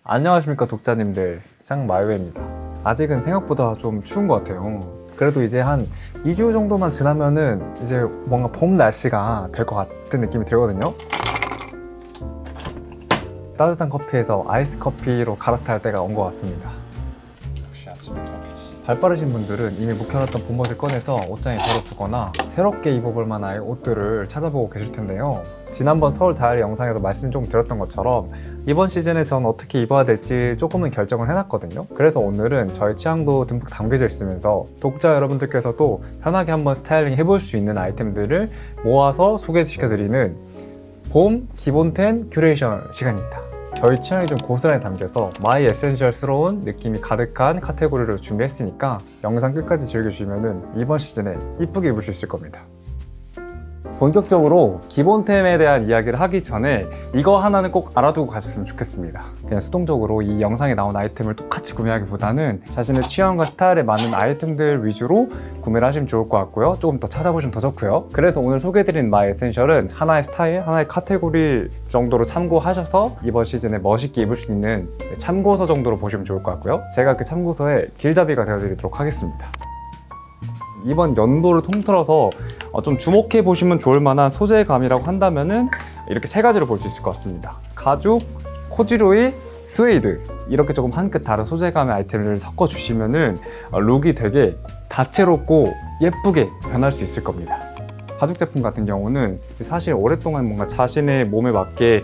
안녕하십니까 독자님들, 샹마이웨입니다. 아직은 생각보다 좀 추운 것 같아요. 그래도 이제 한 2주 정도만 지나면은 이제 뭔가 봄 날씨가 될 것 같은 느낌이 들거든요. 따뜻한 커피에서 아이스 커피로 갈아탈 때가 온 것 같습니다. 역시 아침에 커피지. 발 빠르신 분들은 이미 묵혀놨던 봄옷을 꺼내서 옷장에 걸어두거나 새롭게 입어볼 만한 옷들을 찾아보고 계실 텐데요. 지난번 서울 다이어리 영상에서 말씀 좀 드렸던 것처럼 이번 시즌에 전 어떻게 입어야 될지 조금은 결정을 해놨거든요. 그래서 오늘은 저의 취향도 듬뿍 담겨져 있으면서 독자 여러분들께서도 편하게 한번 스타일링 해볼 수 있는 아이템들을 모아서 소개시켜드리는 봄 기본템 큐레이션 시간입니다. 저희 취향이 좀 고스란히 담겨서 마이 에센셜스러운 느낌이 가득한 카테고리를 준비했으니까 영상 끝까지 즐겨주시면 이번 시즌에 이쁘게 입을 수 있을 겁니다. 본격적으로 기본템에 대한 이야기를 하기 전에 이거 하나는 꼭 알아두고 가셨으면 좋겠습니다. 그냥 수동적으로 이 영상에 나온 아이템을 똑같이 구매하기보다는 자신의 취향과 스타일에 맞는 아이템들 위주로 구매를 하시면 좋을 것 같고요. 조금 더 찾아보시면 더 좋고요. 그래서 오늘 소개해드린 마이 에센셜은 하나의 스타일, 하나의 카테고리 정도로 참고하셔서 이번 시즌에 멋있게 입을 수 있는 참고서 정도로 보시면 좋을 것 같고요. 제가 그 참고서에 길잡이가 되어드리도록 하겠습니다. 이번 연도를 통틀어서 좀 주목해 보시면 좋을 만한 소재감이라고 한다면은 이렇게 세 가지를 볼 수 있을 것 같습니다. 가죽, 코듀로이, 스웨이드, 이렇게 조금 한 끗 다른 소재감의 아이템을 섞어 주시면은 룩이 되게 다채롭고 예쁘게 변할 수 있을 겁니다. 가죽 제품 같은 경우는 사실 오랫동안 뭔가 자신의 몸에 맞게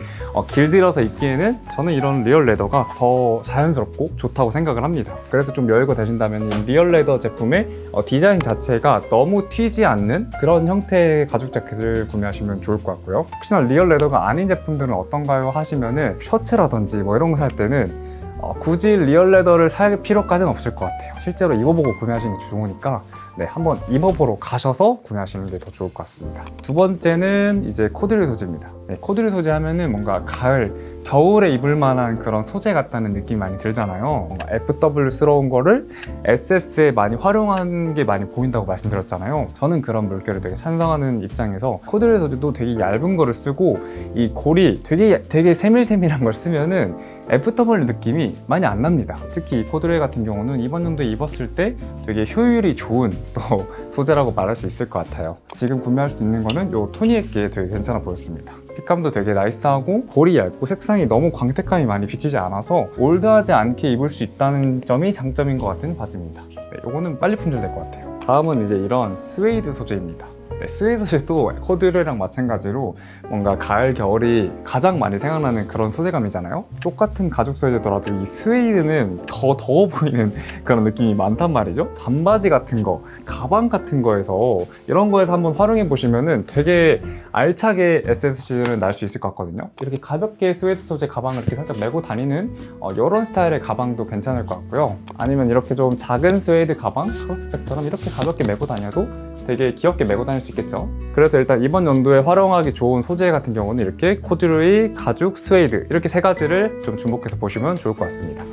길들여서 입기에는 저는 이런 리얼 레더가 더 자연스럽고 좋다고 생각을 합니다. 그래서 좀 여유가 되신다면 이 리얼 레더 제품의 디자인 자체가 너무 튀지 않는 그런 형태의 가죽 자켓을 구매하시면 좋을 것 같고요. 혹시나 리얼 레더가 아닌 제품들은 어떤가요 하시면은 셔츠라든지 뭐 이런 거 살 때는 굳이 리얼 레더를 살 필요까지는 없을 것 같아요. 실제로 입어보고 구매하시는 게 좋으니까 한번 입어보러 가셔서 구매하시는 게 더 좋을 것 같습니다. 두 번째는 이제 코듀로이 소재입니다. 코듀로이 소재 하면은 뭔가 가을, 겨울에 입을 만한 그런 소재 같다는 느낌이 많이 들잖아요. 뭔가 FW스러운 거를 SS에 많이 활용한 게 많이 보인다고 말씀드렸잖아요. 저는 그런 물결을 되게 찬성하는 입장에서 코듀로이 소재도 되게 얇은 거를 쓰고 이 골이 되게 세밀세밀한 걸 쓰면은 FW 느낌이 많이 안 납니다. 특히 이 코듀로이 같은 경우는 이번 연도에 입었을 때 되게 효율이 좋은 또 소재라고 말할 수 있을 것 같아요. 지금 구매할 수 있는 거는 이 토니에게 되게 괜찮아 보였습니다. 핏감도 되게 나이스하고 골이 얇고 색상이 너무 광택감이 많이 비치지 않아서 올드하지 않게 입을 수 있다는 점이 장점인 것 같은 바지입니다. 이거는 빨리 품절될 것 같아요. 다음은 이제 이런 스웨이드 소재입니다. 스웨이드 소재도 코듀로이랑 마찬가지로 뭔가 가을, 겨울이 가장 많이 생각나는 그런 소재감이잖아요. 똑같은 가죽 소재더라도 이 스웨이드는 더 더워 보이는 그런 느낌이 많단 말이죠. 반바지 같은 거, 가방 같은 거에서 이런 거에서 한번 활용해 보시면은 되게 알차게 SS 시즌을 날 수 있을 것 같거든요. 이렇게 가볍게 스웨이드 소재 가방을 이렇게 살짝 메고 다니는 이런 스타일의 가방도 괜찮을 것 같고요. 아니면 이렇게 좀 작은 스웨이드 가방, 크로스백처럼 이렇게 가볍게 메고 다녀도 되게 귀엽게 메고 다닐 수 있겠죠. 그래서 일단 이번 연도에 활용하기 좋은 소재 같은 경우는 이렇게 코듀로이, 가죽, 스웨이드 이렇게 세 가지를 좀 주목해서 보시면 좋을 것 같습니다.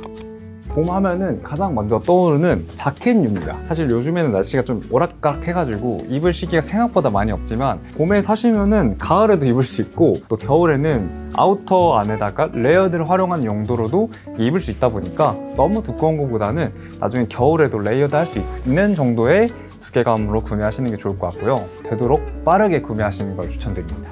봄 하면은 가장 먼저 떠오르는 자켓류입니다. 사실 요즘에는 날씨가 좀 오락가락 해가지고 입을 시기가 생각보다 많이 없지만 봄에 사시면은 가을에도 입을 수 있고 또 겨울에는 아우터 안에다가 레이어드를 활용한 용도로도 입을 수 있다 보니까 너무 두꺼운 것보다는 나중에 겨울에도 레이어드 할 수 있는 정도의 두께감으로 구매하시는 게 좋을 것 같고요. 되도록 빠르게 구매하시는 걸 추천드립니다.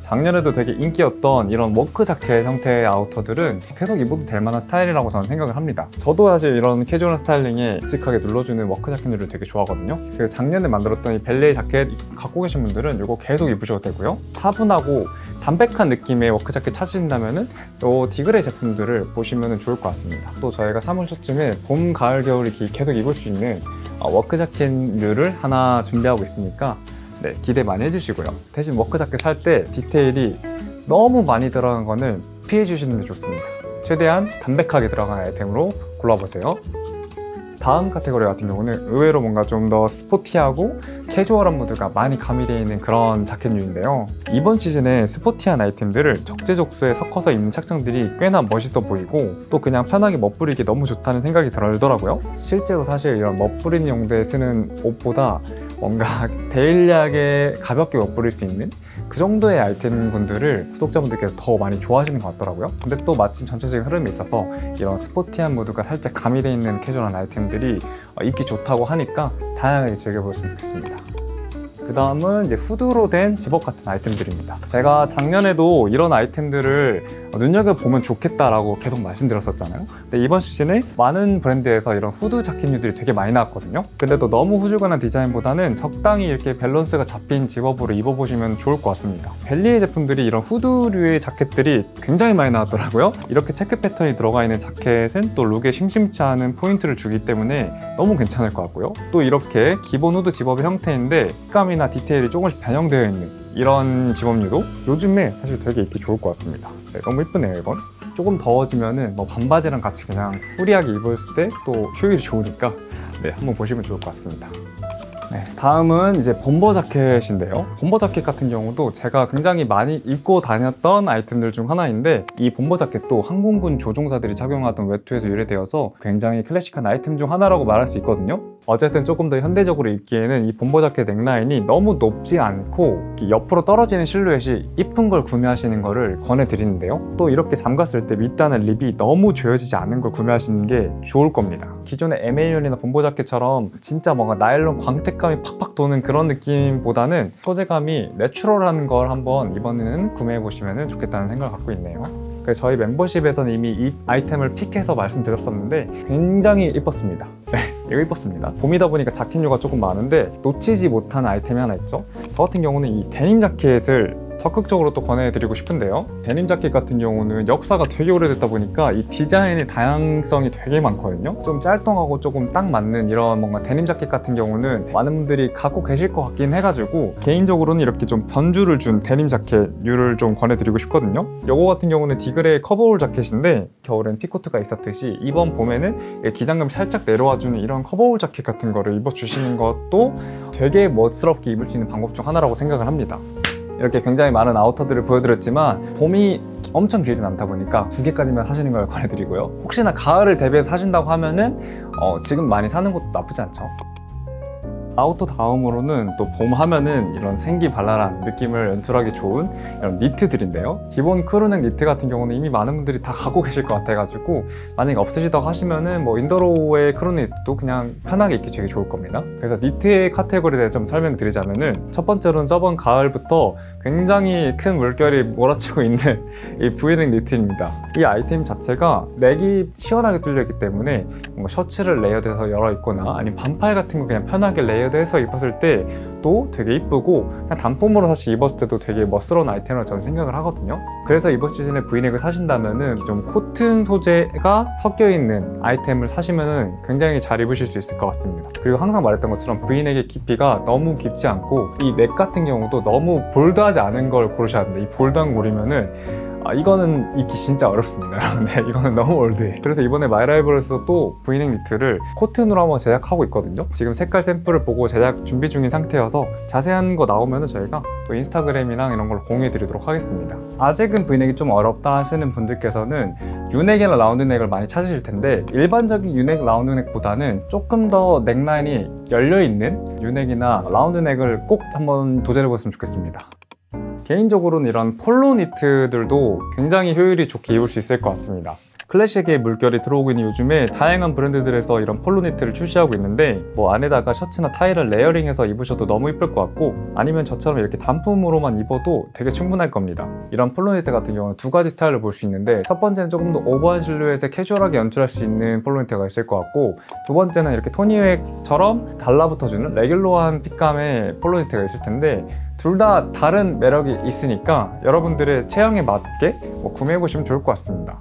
작년에도 되게 인기였던 이런 워크 자켓 형태의 아우터들은 계속 입어도 될 만한 스타일이라고 저는 생각을 합니다. 저도 사실 이런 캐주얼 스타일링에 묵직하게 눌러주는 워크 자켓들을 되게 좋아하거든요. 그래서 작년에 만들었던 이 벨레 자켓 갖고 계신 분들은 이거 계속 입으셔도 되고요. 차분하고 담백한 느낌의 워크 자켓 찾으신다면은 이 디그레이 제품들을 보시면 좋을 것 같습니다. 또 저희가 사무셔츠에 봄, 가을, 겨울 계속 입을 수 있는 워크 자켓류를 하나 준비하고 있으니까 기대 많이 해주시고요. 대신 워크 자켓 살 때 디테일이 너무 많이 들어간 거는 피해 주시는 게 좋습니다. 최대한 담백하게 들어간 아이템으로 골라보세요. 다음 카테고리 같은 경우는 의외로 뭔가 좀 더 스포티하고 캐주얼한 무드가 많이 가미되어 있는 그런 자켓류인데요. 이번 시즌에 스포티한 아이템들을 적재적소에 섞어서 입는 착장들이 꽤나 멋있어 보이고 또 그냥 편하게 멋부리기 너무 좋다는 생각이 들더라고요. 실제로 사실 이런 멋부리는 용도에 쓰는 옷보다 뭔가 데일리하게 가볍게 멋부릴 수 있는 그 정도의 아이템군들을 구독자분들께서 더 많이 좋아하시는 것 같더라고요. 근데 또 마침 전체적인 흐름이 있어서 이런 스포티한 무드가 살짝 가미되어 있는 캐주얼한 아이템들이 인기 좋다고 하니까 다양하게 즐겨보셨으면 좋겠습니다. 그 다음은 이제 후드로 된 집업 같은 아이템들입니다. 제가 작년에도 이런 아이템들을 눈여겨보면 좋겠다라고 계속 말씀드렸었잖아요. 근데 이번 시즌에 많은 브랜드에서 이런 후드 자켓류들이 되게 많이 나왔거든요. 근데 또 너무 후줄근한 디자인보다는 적당히 이렇게 밸런스가 잡힌 집업으로 입어보시면 좋을 것 같습니다. 벨리의 제품들이 이런 후드류의 자켓들이 굉장히 많이 나왔더라고요. 이렇게 체크 패턴이 들어가 있는 자켓은 또 룩에 심심치 않은 포인트를 주기 때문에 너무 괜찮을 것 같고요. 또 이렇게 기본 후드 집업의 형태인데 색감이나 디테일이 조금씩 변형되어 있는 이런 집업류도 요즘에 사실 되게 입기 좋을 것 같습니다. 네, 너무 이쁘네요. 이건 조금 더워지면은 뭐 반바지랑 같이 그냥 후리하게 입었을 때 또 효율이 좋으니까 네, 한번 보시면 좋을 것 같습니다. 네, 다음은 이제 bomber 자켓인데요. bomber 자켓 같은 경우도 제가 굉장히 많이 입고 다녔던 아이템들 중 하나인데, 이 bomber 자켓도 항공군 조종사들이 착용하던 외투에서 유래되어서 굉장히 클래식한 아이템 중 하나라고 말할 수 있거든요. 어쨌든 조금 더 현대적으로 입기에는 이 bomber 자켓 넥라인이 너무 높지 않고 옆으로 떨어지는 실루엣이 이쁜 걸 구매하시는 거를 권해드리는데요. 또 이렇게 잠갔을 때 밑단의 립이 너무 조여지지 않은 걸 구매하시는 게 좋을 겁니다. 기존의 MA1이나 bomber 자켓처럼 진짜 뭔가 나일론 광택감이 팍팍 도는 그런 느낌보다는 소재감이 내추럴한 걸 한번 이번에는 구매해보시면 좋겠다는 생각을 갖고 있네요. 그래서 저희 멤버십에서는 이미 이 아이템을 픽해서 말씀드렸었는데 굉장히 이뻤습니다. 네, 이거 이뻤습니다. 봄이다 보니까 자켓류가 조금 많은데 놓치지 못하는 아이템이 하나 있죠. 저 같은 경우는 이 데님 자켓을 적극적으로 또 권해드리고 싶은데요. 데님 자켓 같은 경우는 역사가 되게 오래됐다 보니까 이 디자인의 다양성이 되게 많거든요. 좀 짤뚱하고 조금 딱 맞는 이런 뭔가 데님 자켓 같은 경우는 많은 분들이 갖고 계실 것 같긴 해가지고 개인적으로는 이렇게 좀 변주를 준 데님 자켓류를 좀 권해드리고 싶거든요. 요거 같은 경우는 디그레의 커버올 자켓인데 겨울엔 피코트가 있었듯이 이번 봄에는 기장감이 살짝 내려와주는 이런 커버올 자켓 같은 거를 입어주시는 것도 되게 멋스럽게 입을 수 있는 방법 중 하나라고 생각을 합니다. 이렇게 굉장히 많은 아우터들을 보여드렸지만 봄이 엄청 길진 않다 보니까 2개까지만 사시는 걸 권해드리고요. 혹시나 가을을 대비해서 사신다고 하면은 지금 많이 사는 것도 나쁘지 않죠. 아우터 다음으로는 또 봄 하면은 이런 생기발랄한 느낌을 연출하기 좋은 이런 니트들인데요. 기본 크루넥 니트 같은 경우는 이미 많은 분들이 다 갖고 계실 것 같아가지고 만약에 없으시다고 하시면은 뭐 인더로우의 크루넥 니트도 그냥 편하게 입기 되게 좋을 겁니다. 그래서 니트의 카테고리에 대해서 좀 설명드리자면은 첫 번째로는 저번 가을부터 굉장히 큰 물결이 몰아치고 있는 이 V넥 니트입니다. 이 아이템 자체가 넥이 시원하게 뚫려있기 때문에 뭔가 셔츠를 레이어드해서 열어 입거나 아니면 반팔 같은 거 그냥 편하게 레이어드해서 입었을 때 또 되게 이쁘고 그냥 단품으로 사실 입었을 때도 되게 멋스러운 아이템으로 저는 생각을 하거든요. 그래서 이번 시즌에 V넥을 사신다면은 좀 코튼 소재가 섞여있는 아이템을 사시면은 굉장히 잘 입으실 수 있을 것 같습니다. 그리고 항상 말했던 것처럼 V넥의 깊이가 너무 깊지 않고 이 넥 같은 경우도 너무 볼드하지 않은 걸 고르셔야 합니다. 이 볼드한 고르면은 이거는 입기 진짜 어렵습니다. 여러분들 이거는 너무 올드해. 그래서 이번에 마이라이벌에서 또 V넥 니트를 코튼으로 한번 제작하고 있거든요. 지금 색깔 샘플을 보고 제작 준비 중인 상태여서 자세한 거 나오면 저희가 또 인스타그램이랑 이런 걸 공유해 드리도록 하겠습니다. 아직은 V넥이 좀 어렵다 하시는 분들께서는 유넥이나 라운드넥을 많이 찾으실 텐데, 일반적인 유넥, 라운드넥보다는 조금 더 넥라인이 열려있는 유넥이나 라운드넥을 꼭 한번 도전해 보셨으면 좋겠습니다. 개인적으로는 이런 폴로 니트들도 굉장히 효율이 좋게 입을 수 있을 것 같습니다. 클래식의 물결이 들어오고 있는 요즘에 다양한 브랜드들에서 이런 폴로 니트를 출시하고 있는데, 뭐 안에다가 셔츠나 타이를 레이어링해서 입으셔도 너무 이쁠 것 같고, 아니면 저처럼 이렇게 단품으로만 입어도 되게 충분할 겁니다. 이런 폴로 니트 같은 경우는 두 가지 스타일을 볼 수 있는데, 첫 번째는 조금 더 오버한 실루엣에 캐주얼하게 연출할 수 있는 폴로 니트가 있을 것 같고, 두 번째는 이렇게 토니웨이처럼 달라붙어주는 레귤러한 핏감의 폴로 니트가 있을 텐데, 둘 다 다른 매력이 있으니까 여러분들의 체형에 맞게 구매해보시면 좋을 것 같습니다.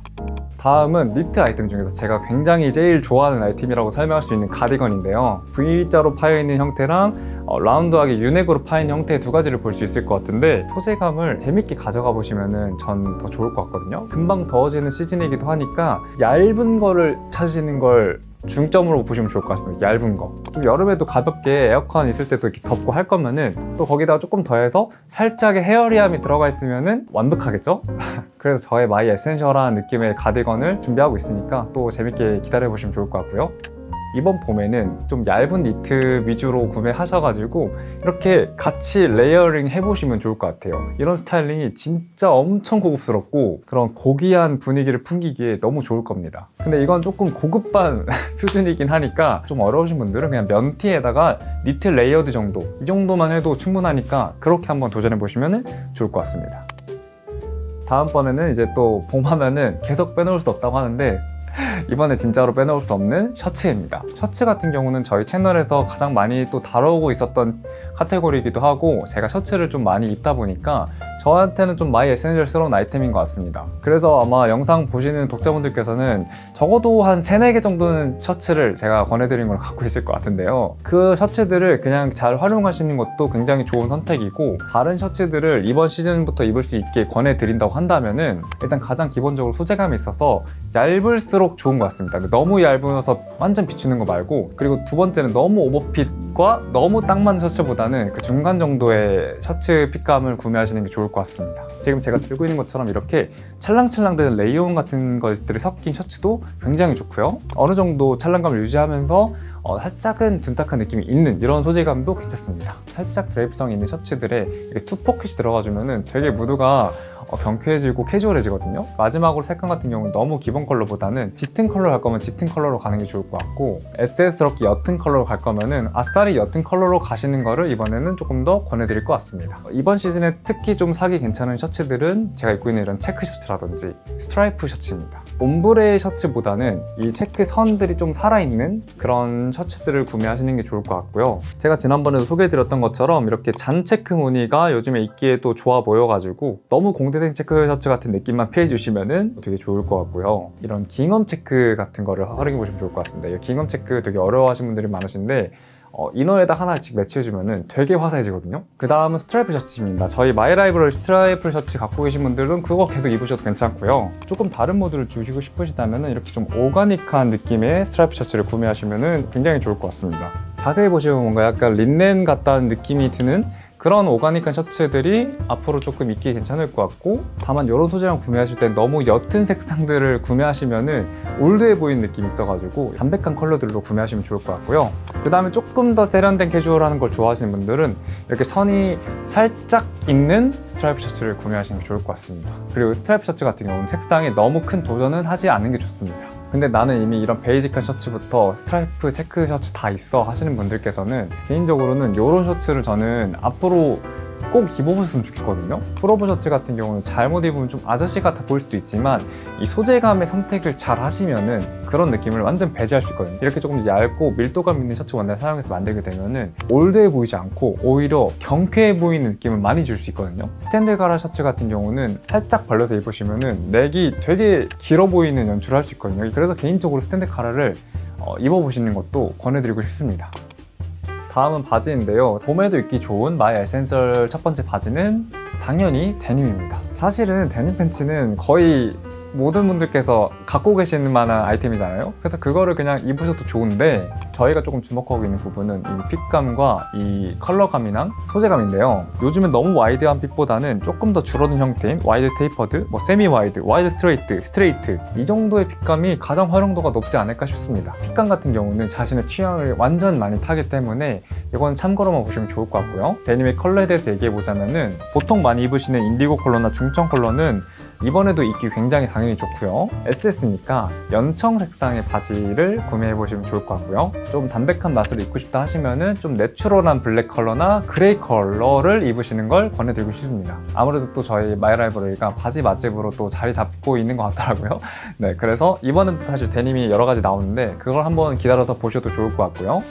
다음은 니트 아이템 중에서 제가 굉장히 제일 좋아하는 아이템이라고 설명할 수 있는 가디건인데요. V자로 파여있는 형태랑 라운드하게 유넥으로 파인 형태의 두 가지를 볼 수 있을 것 같은데, 소재감을 재밌게 가져가 보시면 전 더 좋을 것 같거든요. 금방 더워지는 시즌이기도 하니까 얇은 거를 찾으시는 걸 중점으로 보시면 좋을 것 같습니다. 얇은 거. 좀 여름에도 가볍게 에어컨 있을 때도 이렇게 덥고 할 거면은 또 거기다가 조금 더해서 살짝의 헤어리함이 들어가 있으면은 완벽하겠죠? 그래서 저의 마이 에센셜한 느낌의 가디건을 준비하고 있으니까 또 재밌게 기다려 보시면 좋을 것 같고요. 이번 봄에는 좀 얇은 니트 위주로 구매하셔가지고 이렇게 같이 레이어링 해보시면 좋을 것 같아요. 이런 스타일링이 진짜 엄청 고급스럽고 그런 고귀한 분위기를 풍기기에 너무 좋을 겁니다. 근데 이건 조금 고급반 수준이긴 하니까 좀 어려우신 분들은 그냥 면티에다가 니트 레이어드 정도, 이 정도만 해도 충분하니까 그렇게 한번 도전해 보시면 좋을 것 같습니다. 다음번에는 이제 또 봄 하면은 계속 빼놓을 수 없다고 하는데 이번에 진짜로 빼놓을 수 없는 셔츠입니다. 셔츠 같은 경우는 저희 채널에서 가장 많이 또 다루고 있었던 카테고리이기도 하고, 제가 셔츠를 좀 많이 입다 보니까 저한테는 좀 마이 에센셜스러운 아이템인 것 같습니다. 그래서 아마 영상 보시는 독자분들께서는 적어도 한 3, 4개 정도는 셔츠를 제가 권해드린 걸 갖고 있을 것 같은데요. 그 셔츠들을 그냥 잘 활용하시는 것도 굉장히 좋은 선택이고, 다른 셔츠들을 이번 시즌부터 입을 수 있게 권해드린다고 한다면은 일단 가장 기본적으로 소재감이 있어서 얇을수록 좋은 것 같습니다. 너무 얇아서 완전 비추는 거 말고, 그리고 두 번째는 너무 오버핏과 너무 딱 맞는 셔츠보다는 그 중간 정도의 셔츠 핏감을 구매하시는 게 좋을 것 같습니다. 지금 제가 들고 있는 것처럼 이렇게 찰랑찰랑되는 레이온 같은 것들이 섞인 셔츠도 굉장히 좋고요. 어느 정도 찰랑감을 유지하면서 살짝은 둔탁한 느낌이 있는 이런 소재감도 괜찮습니다. 살짝 드레이프성 있는 셔츠들에 이렇게 투포켓이 들어가주면 되게 무드가 경쾌해지고 캐주얼해지거든요. 마지막으로 색감 같은 경우는 너무 기본 컬러보다는 짙은 컬러로 갈 거면 짙은 컬러로 가는 게 좋을 것 같고, SS스럽게 옅은 컬러로 갈 거면은 아싸리 옅은 컬러로 가시는 거를 이번에는 조금 더 권해드릴 것 같습니다. 이번 시즌에 특히 좀 사기 괜찮은 셔츠들은 제가 입고 있는 이런 체크 셔츠라든지 스트라이프 셔츠입니다. 옴브레 셔츠보다는 이 체크 선들이 좀 살아있는 그런 셔츠들을 구매하시는 게 좋을 것 같고요. 제가 지난번에도 소개해드렸던 것처럼 이렇게 잔 체크 무늬가 요즘에 입기에 또 좋아 보여가지고 너무 공대생 체크 셔츠 같은 느낌만 피해주시면 되게 좋을 것 같고요. 이런 깅엄 체크 같은 거를 활용해 보시면 좋을 것 같습니다. 이 깅엄 체크 되게 어려워하시는 분들이 많으신데 이너에다 하나씩 매치해주면 되게 화사해지거든요. 그 다음은 스트라이프 셔츠입니다. 저희 마이라이브러리 스트라이프 셔츠 갖고 계신 분들은 그거 계속 입으셔도 괜찮고요. 조금 다른 모드를 주시고 싶으시다면 이렇게 좀 오가닉한 느낌의 스트라이프 셔츠를 구매하시면 굉장히 좋을 것 같습니다. 자세히 보시면 뭔가 약간 린넨 같다는 느낌이 드는 그런 오가닉한 셔츠들이 앞으로 조금 입기 괜찮을 것 같고, 다만 이런 소재랑 구매하실 때 너무 옅은 색상들을 구매하시면은 올드해 보이는 느낌이 있어가지고 담백한 컬러들로 구매하시면 좋을 것 같고요. 그 다음에 조금 더 세련된 캐주얼한 걸 좋아하시는 분들은 이렇게 선이 살짝 있는 스트라이프 셔츠를 구매하시는 게 좋을 것 같습니다. 그리고 스트라이프 셔츠 같은 경우는 색상에 너무 큰 도전은 하지 않는 게 좋습니다. 근데 나는 이미 이런 베이직한 셔츠부터 스트라이프, 체크 셔츠 다 있어 하시는 분들께서는 개인적으로는 이런 셔츠를 저는 앞으로 꼭 입어보셨으면 좋겠거든요. 풀오버 셔츠 같은 경우는 잘못 입으면 좀 아저씨 같아 보일 수도 있지만 이 소재감의 선택을 잘 하시면은 그런 느낌을 완전 배제할 수 있거든요. 이렇게 조금 얇고 밀도감 있는 셔츠 원단을 사용해서 만들게 되면은 올드해 보이지 않고 오히려 경쾌해 보이는 느낌을 많이 줄 수 있거든요. 스탠드 가라 셔츠 같은 경우는 살짝 벌려서 입으시면은 넥이 되게 길어 보이는 연출을 할 수 있거든요. 그래서 개인적으로 스탠드 가라를 입어보시는 것도 권해드리고 싶습니다. 다음은 바지인데요. 봄에도 입기 좋은 마이 에센셜 첫 번째 바지는 당연히 데님입니다. 사실은 데님 팬츠는 거의 모든 분들께서 갖고 계시는 만한 아이템이잖아요. 그래서 그거를 그냥 입으셔도 좋은데, 저희가 조금 주목하고 있는 부분은 이 핏감과 이 컬러감이랑 소재감인데요. 요즘은 너무 와이드한 핏보다는 조금 더 줄어든 형태인 와이드 테이퍼드, 세미 와이드, 와이드 스트레이트 이 정도의 핏감이 가장 활용도가 높지 않을까 싶습니다. 핏감 같은 경우는 자신의 취향을 완전 많이 타기 때문에 이건 참고로만 보시면 좋을 것 같고요. 데님의 컬러에 대해서 얘기해보자면은 보통 많이 입으시는 인디고 컬러나 중청 컬러는 이번에도 입기 굉장히 당연히 좋고요. SS니까 연청 색상의 바지를 구매해보시면 좋을 것 같고요. 좀 담백한 맛으로 입고 싶다 하시면은 좀 내추럴한 블랙 컬러나 그레이 컬러를 입으시는 걸 권해드리고 싶습니다. 아무래도 또 저희 마이라이브러리가 바지 맛집으로 또 자리 잡고 있는 것 같더라고요. 네, 그래서 이번엔 또 사실 데님이 여러 가지 나오는데 그걸 한번 기다려서 보셔도 좋을 것 같고요.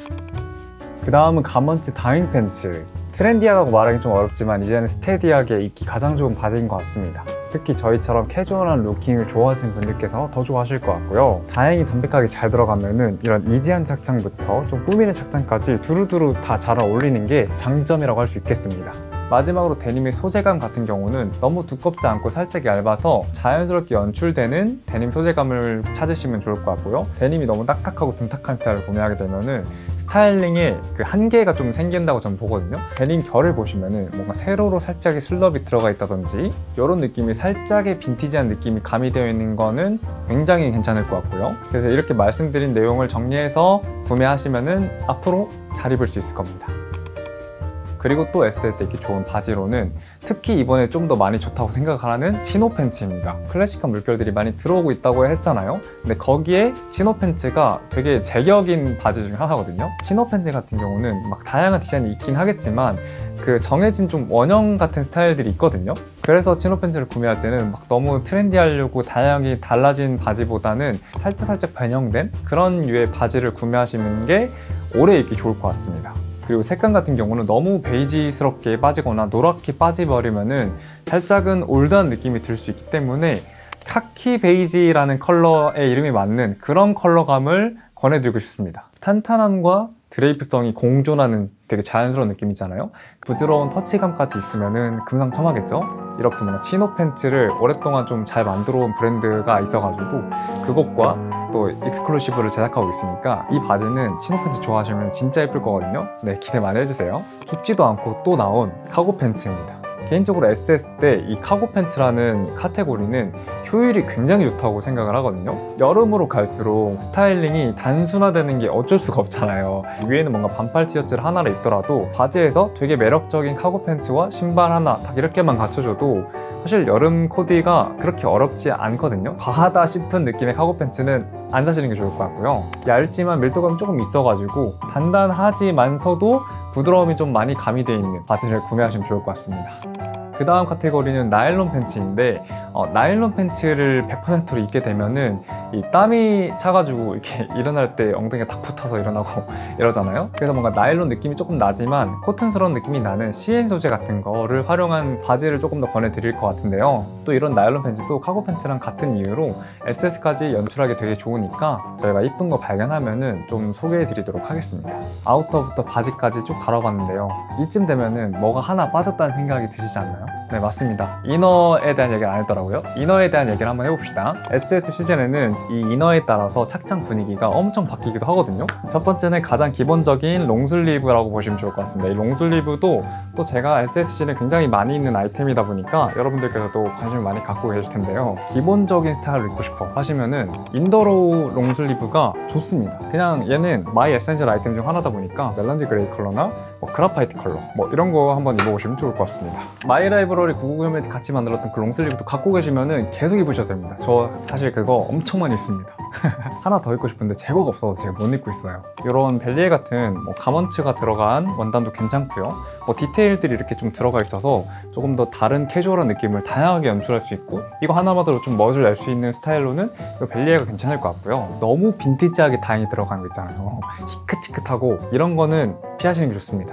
그 다음은 가먼치 다잉 팬츠. 트렌디하다고 말하기 좀 어렵지만 이제는 스테디하게 입기 가장 좋은 바지인 것 같습니다. 특히 저희처럼 캐주얼한 루킹을 좋아하시는 분들께서 더 좋아하실 것 같고요. 다행히 담백하게 잘 들어가면은 이런 이지한 착장부터 좀 꾸미는 착장까지 두루두루 다 잘 어울리는 게 장점이라고 할 수 있겠습니다. 마지막으로 데님의 소재감 같은 경우는 너무 두껍지 않고 살짝 얇아서 자연스럽게 연출되는 데님 소재감을 찾으시면 좋을 것 같고요. 데님이 너무 딱딱하고 둔탁한 스타일을 구매하게 되면은 스타일링에 그 한계가 좀 생긴다고 저는 보거든요. 데님 결을 보시면은 뭔가 세로로 살짝의 슬럽이 들어가 있다든지 이런 느낌이 살짝의 빈티지한 느낌이 가미되어 있는 거는 굉장히 괜찮을 것 같고요. 그래서 이렇게 말씀드린 내용을 정리해서 구매하시면은 앞으로 잘 입을 수 있을 겁니다. 그리고 또 S에 입기 좋은 바지로는 특히 이번에 좀 더 많이 좋다고 생각하는 치노 팬츠입니다. 클래식한 물결들이 많이 들어오고 있다고 했잖아요. 근데 거기에 치노 팬츠가 되게 제격인 바지 중에 하나거든요. 치노 팬츠 같은 경우는 막 다양한 디자인이 있긴 하겠지만 그 정해진 좀 원형 같은 스타일들이 있거든요. 그래서 치노 팬츠를 구매할 때는 막 너무 트렌디하려고 다양하게 달라진 바지보다는 살짝 변형된 그런 류의 바지를 구매하시는 게 오래 입기 좋을 것 같습니다. 그리고 색감 같은 경우는 너무 베이지스럽게 빠지거나 노랗게 빠져버리면은 살짝은 올드한 느낌이 들 수 있기 때문에 카키 베이지라는 컬러의 이름이 맞는 그런 컬러감을 권해드리고 싶습니다. 탄탄함과 드레이프성이 공존하는 되게 자연스러운 느낌이잖아요. 부드러운 터치감까지 있으면은 금상첨화겠죠? 이렇게 뭔가 치노 팬츠를 오랫동안 좀 잘 만들어 온 브랜드가 있어가지고 그것과 또 익스클루시브를 제작하고 있으니까 이 바지는 치노 팬츠 좋아하시면 진짜 예쁠 거거든요. 네, 기대 많이 해주세요. 춥지도 않고 또 나온 카고 팬츠입니다. 개인적으로 SS 때 이 카고 팬츠라는 카테고리는 효율이 굉장히 좋다고 생각을 하거든요. 여름으로 갈수록 스타일링이 단순화되는 게 어쩔 수가 없잖아요. 위에는 뭔가 반팔 티셔츠를 하나를 입더라도 바지에서 되게 매력적인 카고 팬츠와 신발 하나 딱 이렇게만 갖춰줘도 사실 여름 코디가 그렇게 어렵지 않거든요. 과하다 싶은 느낌의 카고 팬츠는 안 사시는 게 좋을 것 같고요. 얇지만 밀도감이 조금 있어가지고 단단하지만서도 부드러움이 좀 많이 가미되어 있는 바지를 구매하시면 좋을 것 같습니다. 그 다음 카테고리는 나일론 팬츠인데 나일론 팬츠를 100%로 입게 되면은 이 땀이 차가지고 이렇게 일어날 때 엉덩이가 딱 붙어서 일어나고 이러잖아요. 그래서 뭔가 나일론 느낌이 조금 나지만 코튼스러운 느낌이 나는 CN 소재 같은 거를 활용한 바지를 조금 더 권해드릴 것 같은데요. 또 이런 나일론 팬츠도 카고 팬츠랑 같은 이유로 SS까지 연출하기 되게 좋으니까 저희가 이쁜 거 발견하면은 좀 소개해드리도록 하겠습니다. 아우터부터 바지까지 쭉 다뤄봤는데요. 이쯤 되면은 뭐가 하나 빠졌다는 생각이 드시지 않나요? 네, 맞습니다. 이너에 대한 얘기를 안 했더라고요. 이너에 대한 얘기를 한번 해봅시다. SS 시즌에는 이 이너에 따라서 착장 분위기가 엄청 바뀌기도 하거든요. 첫 번째는 가장 기본적인 롱슬리브라고 보시면 좋을 것 같습니다. 이 롱슬리브도 또 제가 SS 시즌에 굉장히 많이 입는 아이템이다 보니까 여러분들께서도 관심을 많이 갖고 계실 텐데요. 기본적인 스타일로 입고 싶어 하시면은 인더로우 롱슬리브가 좋습니다. 그냥 얘는 마이 에센셜 아이템 중 하나다 보니까 멜란지 그레이 컬러나 그라파이트 컬러 이런 거 한번 입어보시면 좋을 것 같습니다. 마이 라이브러리 999 헬멧 같이 만들었던 그 롱슬리브도 갖고 계시면은 계속 입으셔도 됩니다. 저 사실 그거 엄청 많이 입습니다. 하나 더 입고 싶은데 재고가 없어서 제가 못 입고 있어요. 이런 벨리에 같은 가먼츠가 들어간 원단도 괜찮고요. 디테일들이 이렇게 좀 들어가 있어서 조금 더 다른 캐주얼한 느낌을 다양하게 연출할 수 있고 이거 하나만으로 좀 멋을 낼 수 있는 스타일로는 이 벨리에가 괜찮을 것 같고요. 너무 빈티지하게 다행히 들어간 거 있잖아요. 희끗희끗하고 이런 거는 피하시는 게 좋습니다.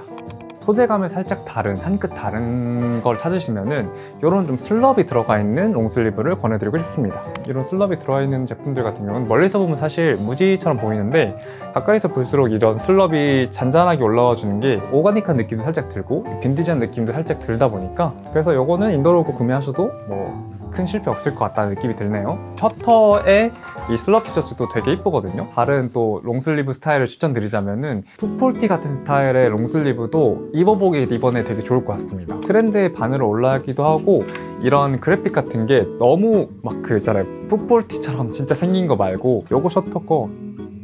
소재감이 살짝 다른, 한 끗 다른 걸 찾으시면은 이런 좀 슬럽이 들어가 있는 롱슬리브를 권해드리고 싶습니다. 이런 슬럽이 들어가 있는 제품들 같은 경우는 멀리서 보면 사실 무지처럼 보이는데 가까이서 볼수록 이런 슬럽이 잔잔하게 올라와 주는 게 오가닉한 느낌도 살짝 들고 빈티지한 느낌도 살짝 들다 보니까 그래서 이거는 인더로고 구매하셔도 큰 실패 없을 것 같다는 느낌이 드네요. 셔터에 이 슬럽 티셔츠도 되게 이쁘거든요. 다른 또 롱슬리브 스타일을 추천드리자면은 풋폴티 같은 스타일의 롱슬리브도 입어보기 이번에 되게 좋을 것 같습니다. 트렌드에 반으로 올라가기도 하고 이런 그래픽 같은 게 너무 막 그 있잖아요. 풋볼티처럼 진짜 생긴 거 말고 요거 셔터 거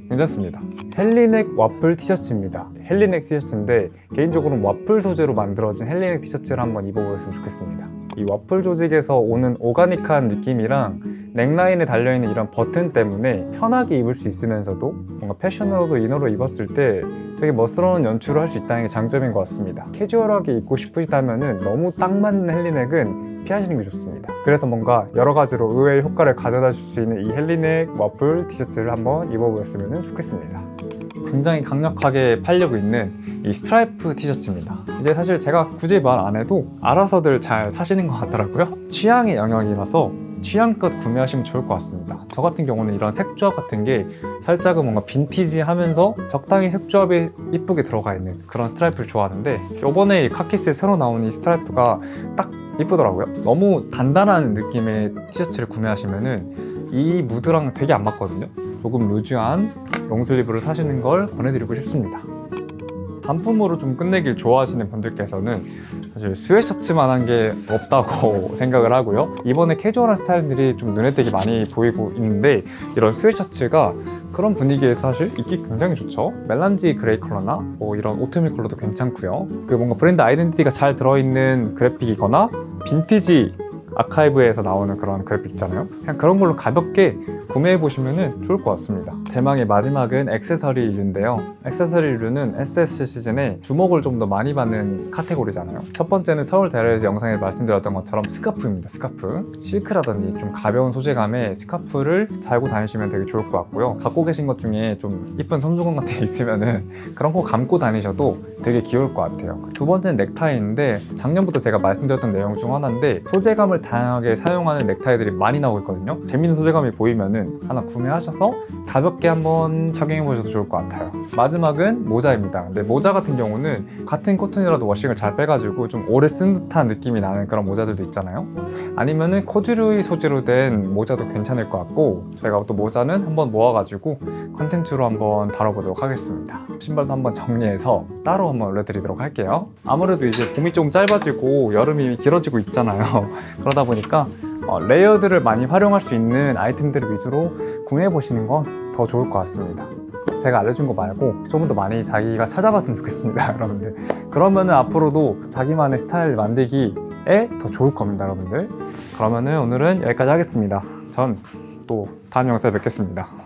괜찮습니다. 헬리넥 와플 티셔츠입니다. 헬리넥 티셔츠인데 개인적으로는 와플 소재로 만들어진 헬리넥 티셔츠를 한번 입어보셨으면 좋겠습니다. 이 와플 조직에서 오는 오가닉한 느낌이랑 넥라인에 달려있는 이런 버튼 때문에 편하게 입을 수 있으면서도 뭔가 패셔너로 이너로 입었을 때 되게 멋스러운 연출을 할 수 있다는 게 장점인 것 같습니다. 캐주얼하게 입고 싶으시다면 너무 딱 맞는 헬리넥은 피하시는 게 좋습니다. 그래서 뭔가 여러 가지로 의외의 효과를 가져다 줄 수 있는 이 헬리넥 와플 티셔츠를 한번 입어보셨으면 좋겠습니다. 굉장히 강력하게 팔리고 있는 이 스트라이프 티셔츠입니다. 이제 사실 제가 굳이 말 안 해도 알아서들 잘 사시는 것 같더라고요. 취향의 영역이라서 취향껏 구매하시면 좋을 것 같습니다. 저 같은 경우는 이런 색조합 같은 게 살짝은 뭔가 빈티지하면서 적당히 색조합이 이쁘게 들어가 있는 그런 스트라이프를 좋아하는데 이번에 카키스에 새로 나온 이 스트라이프가 딱 이쁘더라고요. 너무 단단한 느낌의 티셔츠를 구매하시면은 이 무드랑 되게 안 맞거든요. 조금 루즈한 롱슬리브를 사시는 걸 권해드리고 싶습니다. 단품으로 좀 끝내길 좋아하시는 분들께서는 사실 스웨셔츠만한 게 없다고 생각을 하고요. 이번에 캐주얼한 스타일들이 좀 눈에 띄게 많이 보이고 있는데 이런 스웨셔츠가 그런 분위기에서 사실 입기 굉장히 좋죠. 멜란지 그레이 컬러나 뭐 이런 오트밀 컬러도 괜찮고요. 그 뭔가 브랜드 아이덴티티가 잘 들어있는 그래픽이거나 빈티지 아카이브에서 나오는 그런 그래픽 있잖아요. 그냥 그런 걸로 가볍게 구매해 보시면 좋을 것 같습니다. 대망의 마지막은 액세서리류인데요. 액세서리류는 SS 시즌에 주목을 좀 더 많이 받는 카테고리잖아요. 첫 번째는 서울 대로에서 영상에 말씀드렸던 것처럼 스카프입니다. 스카프. 실크라든지 좀 가벼운 소재감의 스카프를 달고 다니시면 되게 좋을 것 같고요. 갖고 계신 것 중에 좀 이쁜 손수건 같은 게 있으면은 그런 거 감고 다니셔도 되게 귀여울 것 같아요. 두 번째는 넥타이인데 작년부터 제가 말씀드렸던 내용 중 하나인데 소재감을 다양하게 사용하는 넥타이들이 많이 나오고 있거든요. 재밌는 소재감이 보이면은 하나 구매하셔서 가볍게 한번 착용해 보셔도 좋을 것 같아요. 마지막은 모자입니다. 근데 모자 같은 경우는 같은 코튼이라도 워싱을 잘 빼가지고 좀 오래 쓴 듯한 느낌이 나는 그런 모자들도 있잖아요. 아니면은 코듀로이 소재로 된 모자도 괜찮을 것 같고 저희가 또 모자는 한번 모아가지고 컨텐츠로 한번 다뤄보도록 하겠습니다. 신발도 한번 정리해서 따로 한번 올려드리도록 할게요. 아무래도 이제 봄이 좀 짧아지고 여름이 길어지고 있잖아요. 그러다 보니까 레이어드를 많이 활용할 수 있는 아이템들을 위주로 구매해 보시는 건 더 좋을 것 같습니다. 제가 알려준 거 말고 좀 더 많이 자기가 찾아봤으면 좋겠습니다, 여러분들. 그러면은 앞으로도 자기만의 스타일 만들기에 더 좋을 겁니다, 여러분들. 그러면은 오늘은 여기까지 하겠습니다. 전 또 다음 영상에 뵙겠습니다.